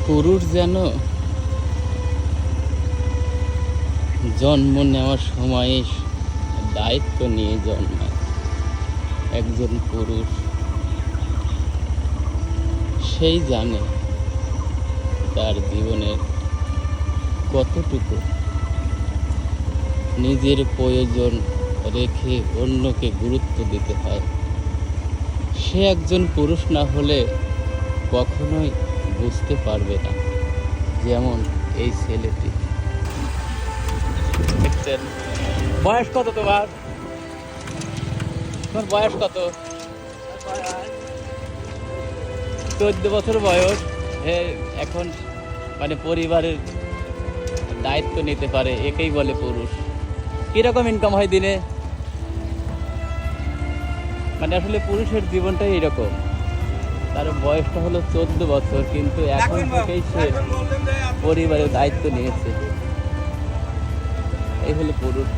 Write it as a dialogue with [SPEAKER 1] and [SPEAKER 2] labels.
[SPEAKER 1] পুরুষ যেন জন্ম নেওয়ার সময় দায়িত্ব নিয়ে জন্মায়। একজন পুরুষ সেই জানে তার জীবনের কতটুকু নিজের প্রয়োজন রেখে অন্যকে গুরুত্ব দিতে হয়। সে একজন পুরুষ না হলে কখনোই বুঝতে পারবে না। যেমন এই ছেলেটি দেখছেন। বয়স কত তোমার? তোমার বয়স কত? 14 বছর বয়স। এখন মানে পরিবারের দায়িত্ব নিতে পারে, একেই বলে পুরুষ। কিরকম ইনকাম হয় দিনে? মানে আসলে পুরুষের জীবনটাই এরকম। তার বয়সটা হলো 14 বছর, কিন্তু এখন থেকেই সে পরিবারের দায়িত্ব নিয়েছে। এই হলো পুরুষ।